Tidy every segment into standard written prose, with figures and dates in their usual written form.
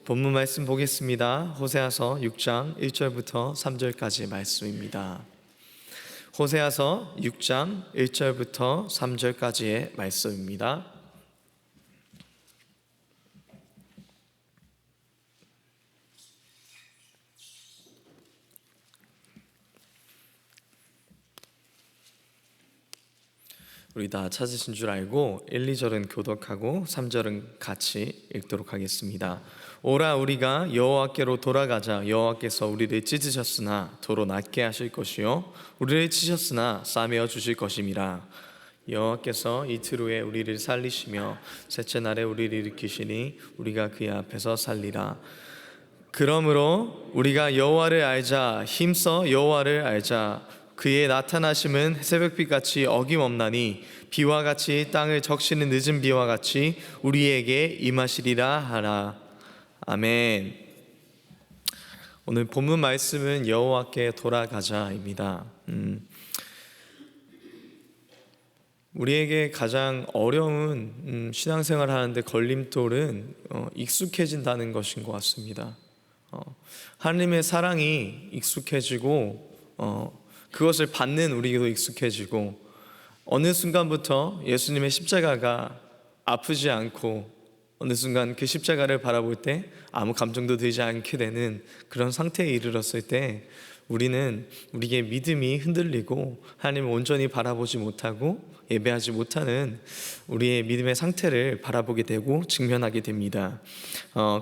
본문 말씀 보겠습니다. 호세아서 6장 1절부터 3절까지 말씀입니다. 호세아서 6장 1절부터 3절까지의 말씀입니다. 우리 다 찾으신 줄 알고 1, 2절은 교독하고 3절은 같이 읽도록 하겠습니다. 오라 우리가 여호와께로 돌아가자. 여호와께서 우리를 찢으셨으나 도로 낫게 하실 것이요 우리를 치셨으나 싸매어 주실 것임이라. 여호와께서 이틀 후에 우리를 살리시며 셋째 날에 우리를 일으키시니 우리가 그의 앞에서 살리라. 그러므로 우리가 여호와를 알자. 힘써 여호와를 알자. 그의 나타나심은 새벽빛같이 어김없나니 비와 같이 땅을 적시는 늦은 비와 같이 우리에게 임하시리라 하라. 아멘. 오늘 본문 말씀은 여호와께 돌아가자입니다. 우리에게 가장 어려운 신앙생활 하는데 걸림돌은 익숙해진다는 것인 것 같습니다. 하나님의 사랑이 익숙해지고 그것을 받는 우리에게도 익숙해지고 어느 순간부터 예수님의 십자가가 아프지 않고 어느 순간 그 십자가를 바라볼 때 아무 감정도 들지 않게 되는 그런 상태에 이르렀을 때 우리는 우리의 믿음이 흔들리고 하나님을 온전히 바라보지 못하고 예배하지 못하는 우리의 믿음의 상태를 바라보게 되고 직면하게 됩니다.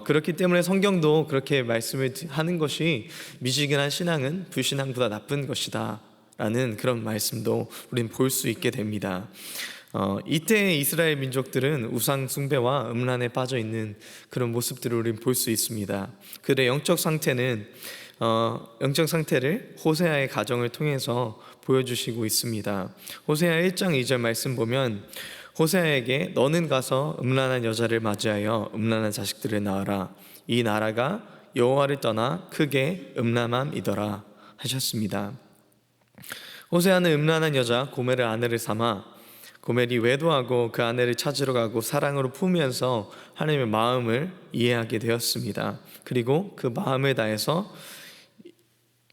그렇기 때문에 성경도 그렇게 말씀을 하는 것이 미지근한 신앙은 불신앙보다 나쁜 것이다 라는 그런 말씀도 우리는 볼 수 있게 됩니다. 이때 이스라엘 민족들은 우상 숭배와 음란에 빠져 있는 그런 모습들을 우리는 볼 수 있습니다. 그들의 영적 상태를 호세아의 가정을 통해서 보여주시고 있습니다. 호세아 1장 2절 말씀 보면 호세아에게 너는 가서 음란한 여자를 맞이하여 음란한 자식들을 낳아라. 이 나라가 여호와를 떠나 크게 음란함이더라 하셨습니다. 호세아는 음란한 여자 고멜을 아내를 삼아 고멜이 외도하고 그 아내를 찾으러 가고 사랑으로 품으면서 하나님의 마음을 이해하게 되었습니다. 그리고 그 마음을 다해서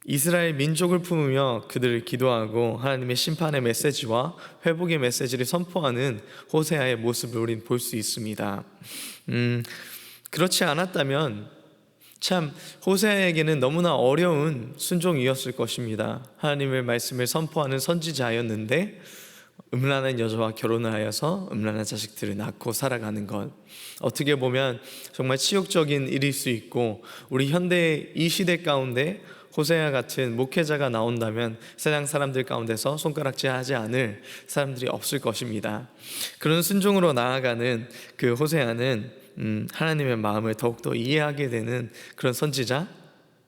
이스라엘 민족을 품으며 그들을 기도하고 하나님의 심판의 메시지와 회복의 메시지를 선포하는 호세아의 모습을 우리는 볼 수 있습니다. 그렇지 않았다면 참 호세아에게는 너무나 어려운 순종이었을 것입니다. 하나님의 말씀을 선포하는 선지자였는데 음란한 여자와 결혼을 하여서 음란한 자식들을 낳고 살아가는 것, 어떻게 보면 정말 치욕적인 일일 수 있고 우리 현대 이 시대 가운데 호세아 같은 목회자가 나온다면 세상 사람들 가운데서 손가락질하지 않을 사람들이 없을 것입니다. 그런 순종으로 나아가는 그 호세아는 하나님의 마음을 더욱더 이해하게 되는 그런 선지자,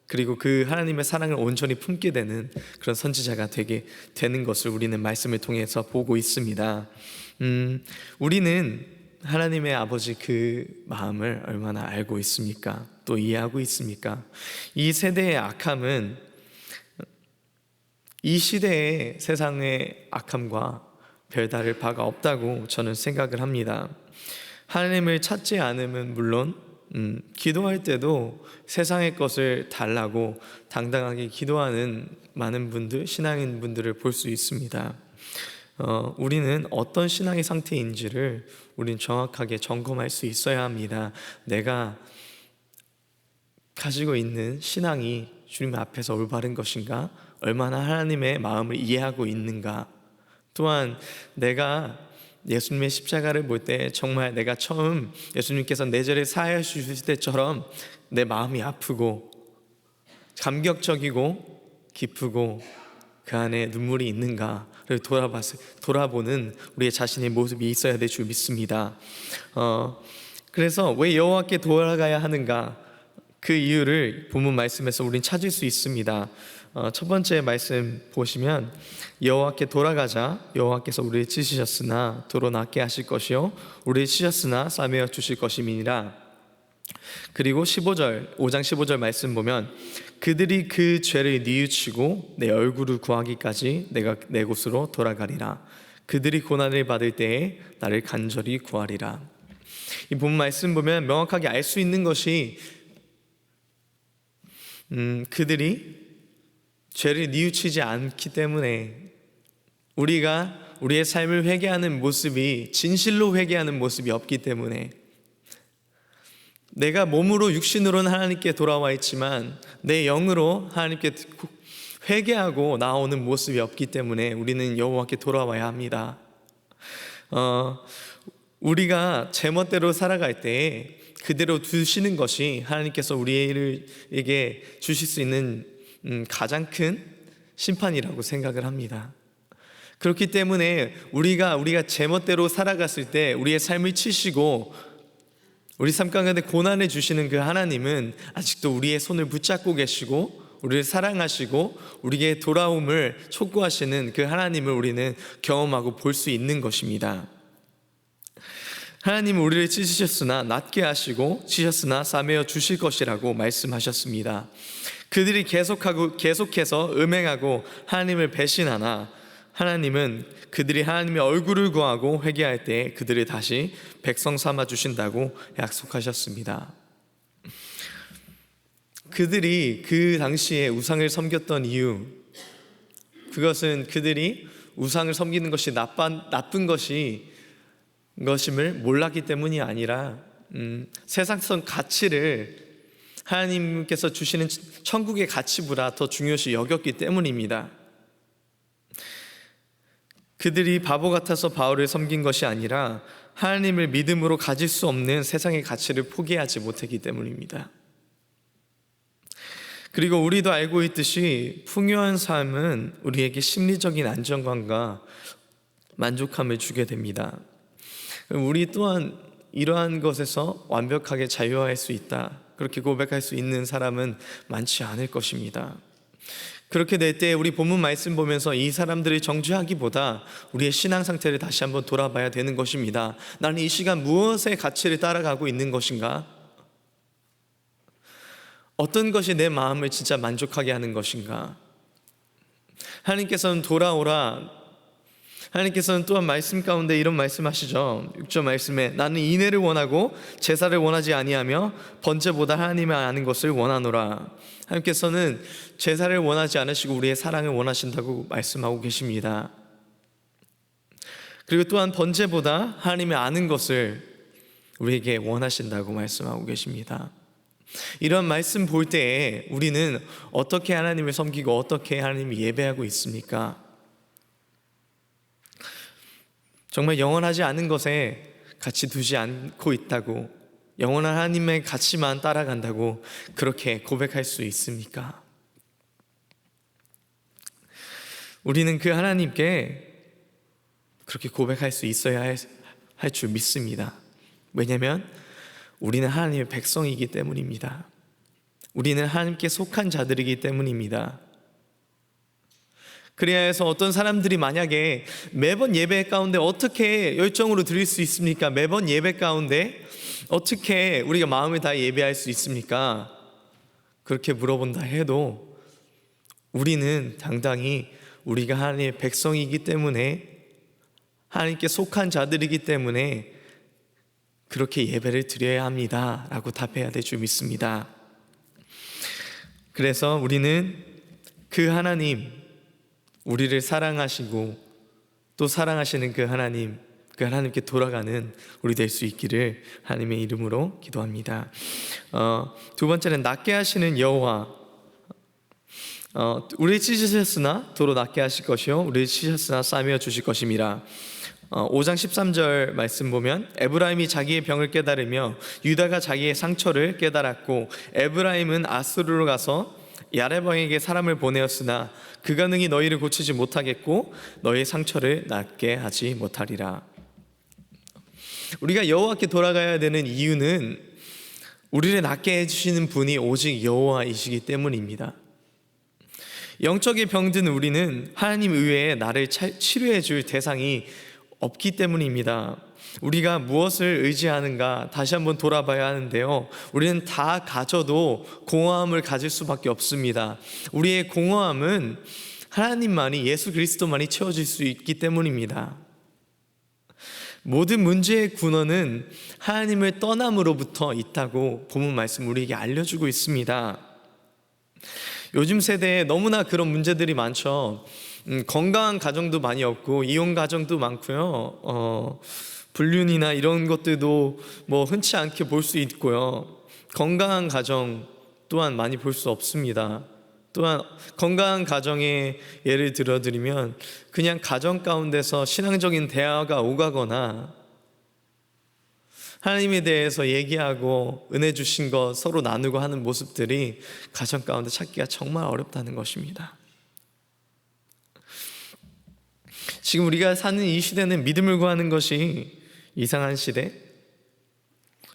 그리고 그 하나님의 사랑을 온전히 품게 되는 그런 선지자가 되게 되는 것을 우리는 말씀을 통해서 보고 있습니다. 우리는 하나님의 아버지 그 마음을 얼마나 알고 있습니까? 또 이해하고 있습니까? 이 세대의 악함은 이 시대의 세상의 악함과 별다를 바가 없다고 저는 생각을 합니다. 하나님을 찾지 않으면 물론 기도할 때도 세상의 것을 달라고 당당하게 기도하는 많은 분들, 신앙인 분들을 볼 수 있습니다. 우리는 어떤 신앙의 상태인지를 우리는 정확하게 점검할 수 있어야 합니다. 내가 가지고 있는 신앙이 주님 앞에서 올바른 것인가? 얼마나 하나님의 마음을 이해하고 있는가? 또한 내가 예수님의 십자가를 볼 때 정말 내가 처음 예수님께서 내 죄를 사하여 주실 때처럼 내 마음이 아프고 감격적이고 기쁘고 그 안에 눈물이 있는가를 돌아보는 우리의 자신의 모습이 있어야 될 줄 믿습니다. 그래서 왜 여호와께 돌아가야 하는가? 그 이유를 본문 말씀에서 우리는 찾을 수 있습니다. 첫 번째 말씀 보시면 여호와께 돌아가자. 여호와께서 우리를 치시셨으나 도로 낫게 하실 것이요 우리를 치셨으나 싸매어 주실 것임이니라. 그리고 5장 15절 말씀 보면 그들이 그 죄를 뉘우치고 내 얼굴을 구하기까지 내가 내 곳으로 돌아가리라. 그들이 고난을 받을 때에 나를 간절히 구하리라. 이 본문 말씀 보면 명확하게 알 수 있는 것이 그들이 죄를 뉘우치지 않기 때문에 우리가 우리의 삶을 회개하는 모습이 진실로 회개하는 모습이 없기 때문에 내가 몸으로 육신으로는 하나님께 돌아와 있지만 내 영으로 하나님께 회개하고 나오는 모습이 없기 때문에 우리는 여호와께 돌아와야 합니다. 우리가 제멋대로 살아갈 때 그대로 두시는 것이 하나님께서 우리에게 주실 수 있는 가장 큰 심판이라고 생각을 합니다. 그렇기 때문에 우리가 제멋대로 살아갔을 때 우리의 삶을 치시고 우리 삶 가운데 고난을 주시는 그 하나님은 아직도 우리의 손을 붙잡고 계시고 우리를 사랑하시고 우리에게 돌아옴을 촉구하시는 그 하나님을 우리는 경험하고 볼 수 있는 것입니다. 하나님은 우리를 찢으셨으나 낫게 하시고 치셨으나 싸매어 주실 것이라고 말씀하셨습니다. 그들이 계속해서 음행하고 하나님을 배신하나 하나님은 그들이 하나님의 얼굴을 구하고 회개할 때 그들을 다시 백성 삼아 주신다고 약속하셨습니다. 그들이 그 당시에 우상을 섬겼던 이유, 그것은 그들이 우상을 섬기는 것이 나쁜 것임을 몰랐기 때문이 아니라 세상성 가치를 하나님께서 주시는 천국의 가치보다 더 중요시 여겼기 때문입니다. 그들이 바보 같아서 바울을 섬긴 것이 아니라 하나님을 믿음으로 가질 수 없는 세상의 가치를 포기하지 못했기 때문입니다. 그리고 우리도 알고 있듯이 풍요한 삶은 우리에게 심리적인 안정감과 만족함을 주게 됩니다. 우리 또한 이러한 것에서 완벽하게 자유할 수 있다, 그렇게 고백할 수 있는 사람은 많지 않을 것입니다. 그렇게 될 때 우리 본문 말씀 보면서 이 사람들을 정죄하기보다 우리의 신앙 상태를 다시 한번 돌아봐야 되는 것입니다. 나는 이 시간 무엇의 가치를 따라가고 있는 것인가? 어떤 것이 내 마음을 진짜 만족하게 하는 것인가? 하나님께서는 돌아오라, 하나님께서는 또한 말씀 가운데 이런 말씀하시죠. 6절 말씀에 나는 인애를 원하고 제사를 원하지 아니하며 번제보다 하나님을 아는 것을 원하노라. 하나님께서는 제사를 원하지 않으시고 우리의 사랑을 원하신다고 말씀하고 계십니다. 그리고 또한 번제보다 하나님을 아는 것을 우리에게 원하신다고 말씀하고 계십니다. 이런 말씀 볼 때에 우리는 어떻게 하나님을 섬기고 어떻게 하나님을 예배하고 있습니까? 정말 영원하지 않은 것에 가치 두지 않고 있다고, 영원한 하나님의 가치만 따라간다고 그렇게 고백할 수 있습니까? 우리는 그 하나님께 그렇게 고백할 수 있어야 할 줄 믿습니다. 왜냐하면 우리는 하나님의 백성이기 때문입니다. 우리는 하나님께 속한 자들이기 때문입니다. 그래야 해서 어떤 사람들이 만약에 매번 예배 가운데 어떻게 열정으로 드릴 수 있습니까? 매번 예배 가운데 어떻게 우리가 마음을 다해 예배할 수 있습니까? 그렇게 물어본다 해도 우리는 당당히 우리가 하나님의 백성이기 때문에, 하나님께 속한 자들이기 때문에 그렇게 예배를 드려야 합니다 라고 답해야 될 줄 믿습니다. 그래서 우리는 그 하나님, 우리를 사랑하시고 또 사랑하시는 그 하나님께 돌아가는 우리 될 수 있기를 하나님의 이름으로 기도합니다. 두 번째는 낫게 하시는 여호와. 우리를 찢으셨으나 도로 낫게 하실 것이요 우리를 치셨으나 싸매어 주실 것임이라. 5장 13절 말씀 보면 에브라임이 자기의 병을 깨달으며 유다가 자기의 상처를 깨달았고 에브라임은 아수르로 가서 야레방에게 사람을 보내었으나 그가 능히 너희를 고치지 못하겠고 너희의 상처를 낫게 하지 못하리라. 우리가 여호와께 돌아가야 되는 이유는 우리를 낫게 해주시는 분이 오직 여호와이시기 때문입니다. 영적인 병든 우리는 하나님 외에 나를 치료해 줄 대상이 없기 때문입니다. 우리가 무엇을 의지하는가 다시 한번 돌아봐야 하는데요, 우리는 다 가져도 공허함을 가질 수밖에 없습니다. 우리의 공허함은 하나님만이, 예수 그리스도만이 채워줄 수 있기 때문입니다. 모든 문제의 근원은 하나님을 떠남으로부터 있다고 본문 말씀 우리에게 알려주고 있습니다. 요즘 세대에 너무나 그런 문제들이 많죠. 건강한 가정도 많이 없고 이혼 가정도 많고요. 불륜이나 이런 것들도 뭐 흔치 않게 볼 수 있고요. 건강한 가정 또한 많이 볼 수 없습니다. 또한 건강한 가정의 예를 들어드리면 그냥 가정 가운데서 신앙적인 대화가 오가거나 하나님에 대해서 얘기하고 은혜 주신 것 서로 나누고 하는 모습들이 가정 가운데 찾기가 정말 어렵다는 것입니다. 지금 우리가 사는 이 시대는 믿음을 구하는 것이 이상한 시대,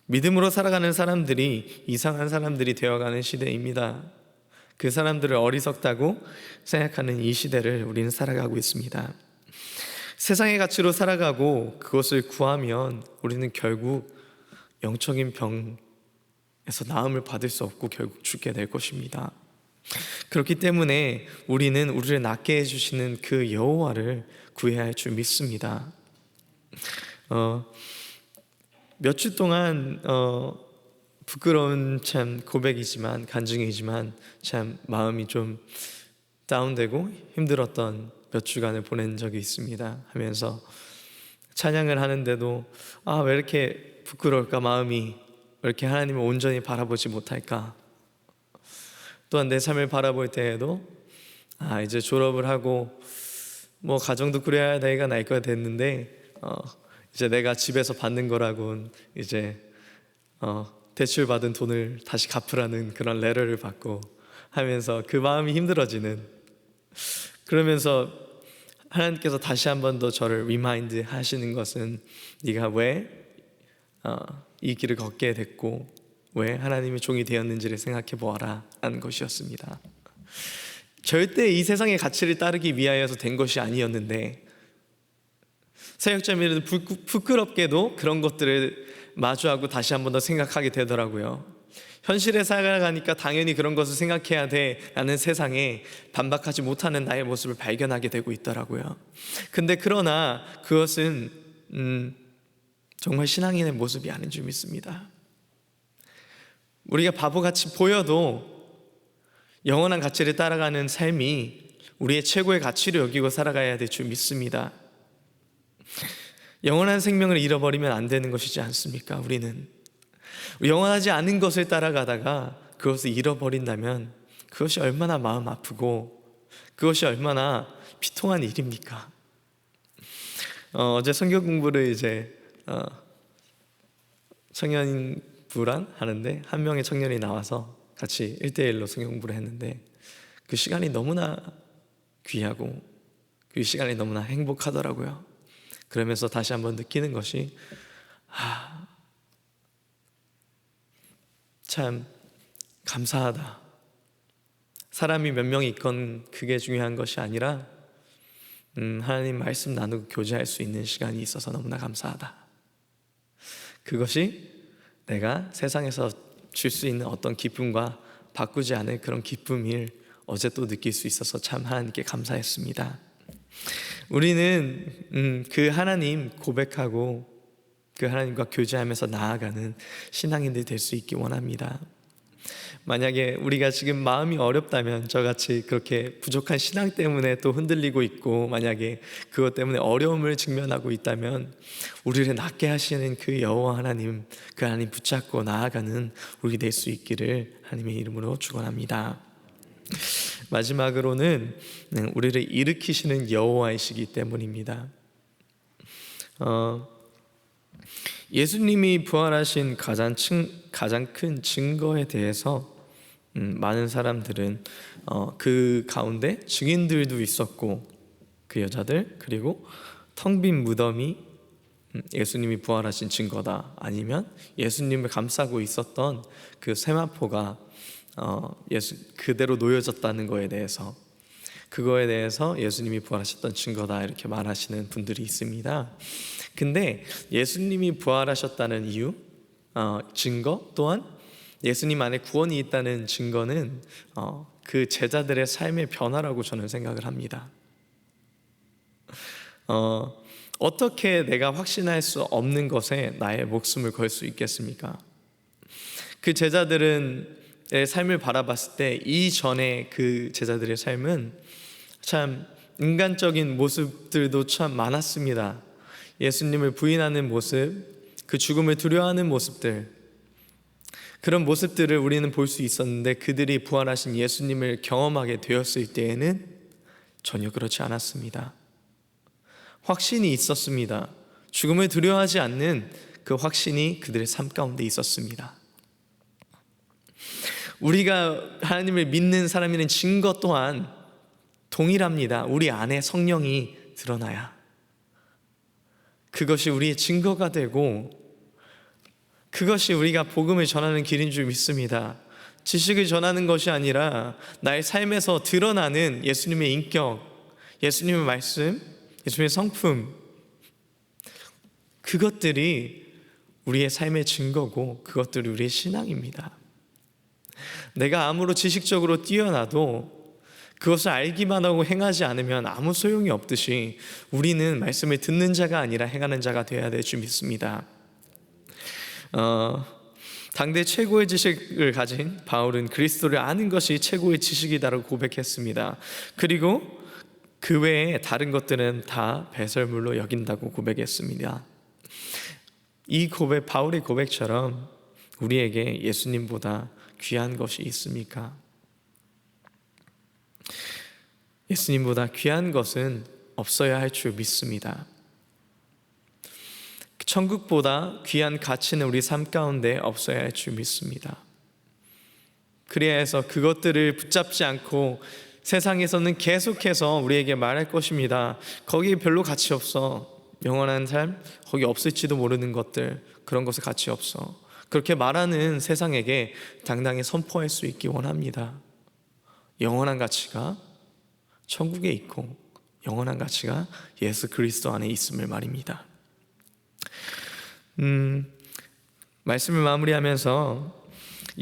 믿음으로 살아가는 사람들이 이상한 사람들이 되어가는 시대입니다. 그 사람들을 어리석다고 생각하는 이 시대를 우리는 살아가고 있습니다. 세상의 가치로 살아가고 그것을 구하면 우리는 결국 영적인 병에서 나음을 받을 수 없고 결국 죽게 될 것입니다. 그렇기 때문에 우리는 우리를 낫게 해주시는 그 여호와를 구해야 할 줄 믿습니다. 몇 주 동안 부끄러운 참 고백이지만 간증이지만 참 마음이 좀 다운되고 힘들었던 몇 주간을 보낸 적이 있습니다. 하면서 찬양을 하는데도 왜 이렇게 부끄러울까, 마음이 왜 이렇게 하나님을 온전히 바라보지 못할까. 또한 내 삶을 바라볼 때에도 이제 졸업을 하고 뭐 가정도 꾸려야 나이가 나이가 됐는데 이제 내가 집에서 받는 거라곤 이제 대출 받은 돈을 다시 갚으라는 그런 레터를 받고 하면서 그 마음이 힘들어지는, 그러면서 하나님께서 다시 한 번 더 저를 리마인드 하시는 것은 네가 왜 이 길을 걷게 됐고 왜 하나님의 종이 되었는지를 생각해 보아라 라는 것이었습니다. 절대 이 세상의 가치를 따르기 위하여서 된 것이 아니었는데 사역자님들은 부끄럽게도 그런 것들을 마주하고 다시 한 번 더 생각하게 되더라고요. 현실에 살아가니까 당연히 그런 것을 생각해야 돼 라는 세상에 반박하지 못하는 나의 모습을 발견하게 되고 있더라고요. 근데 그러나 그것은 정말 신앙인의 모습이 아닌 줄 믿습니다. 우리가 바보같이 보여도 영원한 가치를 따라가는 삶이 우리의 최고의 가치를 여기고 살아가야 될 줄 믿습니다. 영원한 생명을 잃어버리면 안 되는 것이지 않습니까? 우리는 영원하지 않은 것을 따라가다가 그것을 잃어버린다면 그것이 얼마나 마음 아프고 그것이 얼마나 비통한 일입니까? 어제 성경 공부를 이제 청년부랑 하는데 한 명의 청년이 나와서 같이 1대1로 성경 공부를 했는데 그 시간이 너무나 귀하고 그 시간이 너무나 행복하더라고요. 그러면서 다시 한번 느끼는 것이 참 감사하다. 사람이 몇 명이 있건 그게 중요한 것이 아니라 하나님 말씀 나누고 교제할 수 있는 시간이 있어서 너무나 감사하다. 그것이 내가 세상에서 줄 수 있는 어떤 기쁨과 바꾸지 않을 그런 기쁨을 어제 또 느낄 수 있어서 참 하나님께 감사했습니다. 우리는 그 하나님 고백하고 그 하나님과 교제하면서 나아가는 신앙인들이 될 수 있기 원합니다. 만약에 우리가 지금 마음이 어렵다면 저같이 그렇게 부족한 신앙 때문에 또 흔들리고 있고 만약에 그것 때문에 어려움을 직면하고 있다면 우리를 낫게 하시는 그 여호와 하나님, 그 하나님 붙잡고 나아가는 우리 될 수 있기를 하나님의 이름으로 축원합니다. 마지막으로는 우리를 일으키시는 여호와이시기 때문입니다. 예수님이 부활하신 가장 큰 증거에 대해서 많은 사람들은 그 가운데 증인들도 있었고 그 여자들, 그리고 텅 빈 무덤이 예수님이 부활하신 증거다, 아니면 예수님을 감싸고 있었던 그 세마포가 그대로 놓여졌다는 거에 대해서, 그거에 대해서 예수님이 부활하셨던 증거다 이렇게 말하시는 분들이 있습니다. 근데 예수님이 부활하셨다는 이유, 증거, 또한 예수님 안에 구원이 있다는 증거는 그 제자들의 삶의 변화라고 저는 생각을 합니다. 어떻게 내가 확신할 수 없는 것에 나의 목숨을 걸 수 있겠습니까? 그 제자들은 삶을 바라봤을 때 이전에 그 제자들의 삶은 참 인간적인 모습들도 참 많았습니다. 예수님을 부인하는 모습, 그 죽음을 두려워하는 모습들, 그런 모습들을 우리는 볼 수 있었는데 그들이 부활하신 예수님을 경험하게 되었을 때에는 전혀 그렇지 않았습니다. 확신이 있었습니다. 죽음을 두려워하지 않는 그 확신이 그들의 삶 가운데 있었습니다. 우리가 하나님을 믿는 사람이라는 증거 또한 동일합니다. 우리 안에 성령이 드러나야 그것이 우리의 증거가 되고 그것이 우리가 복음을 전하는 길인 줄 믿습니다. 지식을 전하는 것이 아니라 나의 삶에서 드러나는 예수님의 인격, 예수님의 말씀, 예수님의 성품, 그것들이 우리의 삶의 증거고 그것들이 우리의 신앙입니다. 내가 아무로 지식적으로 뛰어나도 그것을 알기만 하고 행하지 않으면 아무 소용이 없듯이 우리는 말씀을 듣는 자가 아니라 행하는 자가 되어야 될 줄 믿습니다. 당대 최고의 지식을 가진 바울은 그리스도를 아는 것이 최고의 지식이다라고 고백했습니다. 그리고 그 외에 다른 것들은 다 배설물로 여긴다고 고백했습니다. 이 고백, 바울의 고백처럼 우리에게 예수님보다 귀한 것이 있습니까? 예수님보다 귀한 것은 없어야 할 줄 믿습니다. 천국보다 귀한 가치는 우리 삶 가운데 없어야 할 줄 믿습니다. 그래야 해서 그것들을 붙잡지 않고 세상에서는 계속해서 우리에게 말할 것입니다. 거기 별로 가치 없어. 영원한 삶, 거기 없을지도 모르는 것들, 그런 것에 가치 없어. 그렇게 말하는 세상에게 당당히 선포할 수 있기 원합니다. 영원한 가치가 천국에 있고 영원한 가치가 예수 그리스도 안에 있음을 말입니다. 말씀을 마무리하면서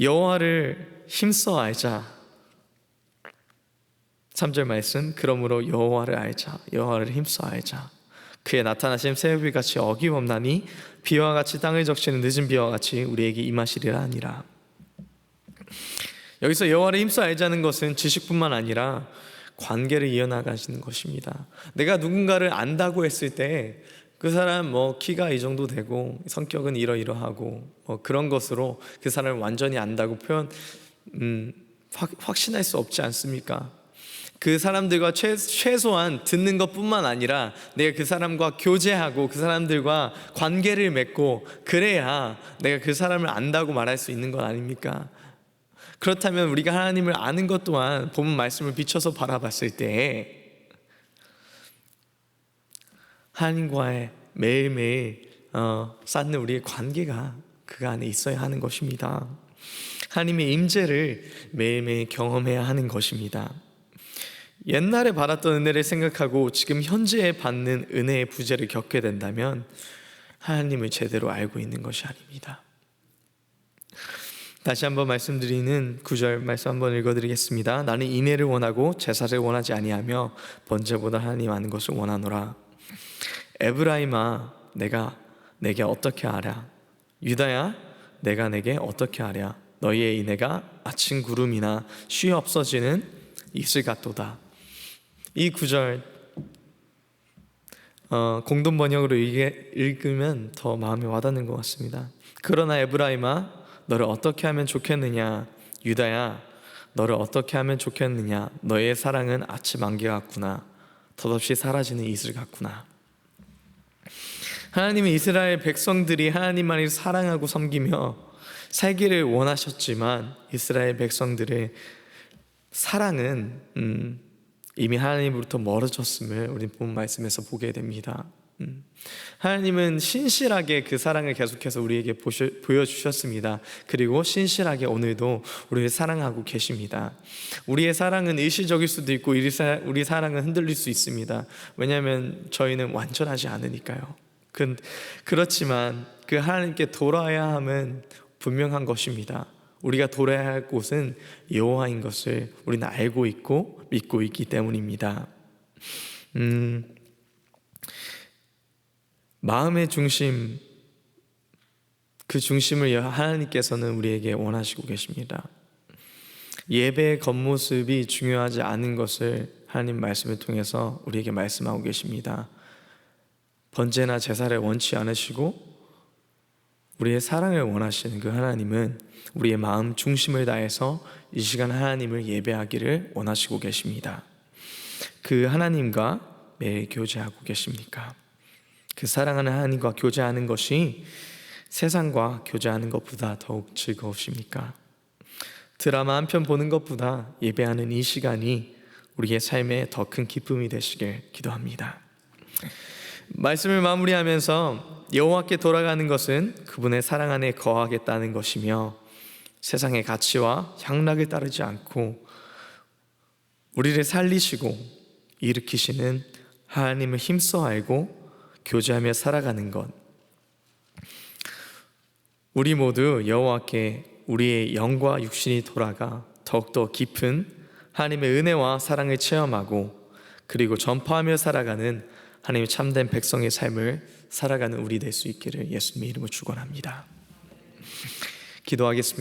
여호와를 힘써 알자. 3절 말씀, 그러므로 여호와를 알자. 여호와를 힘써 알자. 그의 나타나심 새벽비같이 어김없나니 비와 같이 땅을 적시는 늦은 비와 같이 우리에게 임하시리라 하니라. 여기서 여호와를 힘써 알자는 것은 지식뿐만 아니라 관계를 이어나가시는 것입니다. 내가 누군가를 안다고 했을 때 그 사람 키가 이 정도 되고 성격은 이러이러하고 그런 것으로 그 사람을 완전히 안다고 확신할 수 없지 않습니까? 그 사람들과 최소한 듣는 것뿐만 아니라 내가 그 사람과 교제하고 그 사람들과 관계를 맺고 그래야 내가 그 사람을 안다고 말할 수 있는 것 아닙니까? 그렇다면 우리가 하나님을 아는 것 또한 본문 말씀을 비춰서 바라봤을 때 하나님과의 매일매일 쌓는 우리의 관계가 그 안에 있어야 하는 것입니다. 하나님의 임재를 매일매일 경험해야 하는 것입니다. 옛날에 받았던 은혜를 생각하고 지금 현재에 받는 은혜의 부재를 겪게 된다면 하나님을 제대로 알고 있는 것이 아닙니다. 다시 한번 말씀드리는 9절 말씀 한번 읽어드리겠습니다. 나는 인애를 원하고 제사를 원하지 아니하며 번제보다 하나님 아는 것을 원하노라. 에브라임아, 내가 내게 어떻게 하랴? 유다야, 내가 내게 어떻게 하랴? 너희의 인애가 아침 구름이나 쉬 없어지는 이슬 같도다. 이 구절 공동 번역으로 읽으면 더 마음에 와닿는 것 같습니다. 그러나 에브라임아, 너를 어떻게 하면 좋겠느냐? 유다야, 너를 어떻게 하면 좋겠느냐? 너의 사랑은 아침 안개 같구나. 덧없이 사라지는 이슬 같구나. 하나님은 이스라엘 백성들이 하나님만을 사랑하고 섬기며 살기를 원하셨지만 이스라엘 백성들의 사랑은 이미 하나님으로부터 멀어졌음을 우리 본 말씀에서 보게 됩니다. 하나님은 신실하게 그 사랑을 계속해서 우리에게 보여주셨습니다. 그리고 신실하게 오늘도 우리를 사랑하고 계십니다. 우리의 사랑은 일시적일 수도 있고 우리 사랑은 흔들릴 수 있습니다. 왜냐하면 저희는 완전하지 않으니까요. 그렇지만 그 하나님께 돌아야 함은 분명한 것입니다. 우리가 돌아야 할 곳은 여호와인 것을 우리는 알고 있고 믿고 있기 때문입니다. 마음의 중심, 그 중심을 하나님께서는 우리에게 원하시고 계십니다. 예배의 겉모습이 중요하지 않은 것을 하나님 말씀을 통해서 우리에게 말씀하고 계십니다. 번제나 제사를 원치 않으시고 우리의 사랑을 원하시는 그 하나님은 우리의 마음 중심을 다해서 이 시간 하나님을 예배하기를 원하시고 계십니다. 그 하나님과 매일 교제하고 계십니까? 그 사랑하는 하나님과 교제하는 것이 세상과 교제하는 것보다 더욱 즐거우십니까? 드라마 한 편 보는 것보다 예배하는 이 시간이 우리의 삶에 더 큰 기쁨이 되시길 기도합니다. 말씀을 마무리하면서 여호와께 돌아가는 것은 그분의 사랑 안에 거하겠다는 것이며 세상의 가치와 향락을 따르지 않고 우리를 살리시고 일으키시는 하나님을 힘써 알고 교제하며 살아가는 것, 우리 모두 여호와께 우리의 영과 육신이 돌아가 더욱더 깊은 하나님의 은혜와 사랑을 체험하고 그리고 전파하며 살아가는 하나님의 참된 백성의 삶을 살아가는 우리 될 수 있기를 예수님의 이름으로 축원합니다. 기도하겠습니다.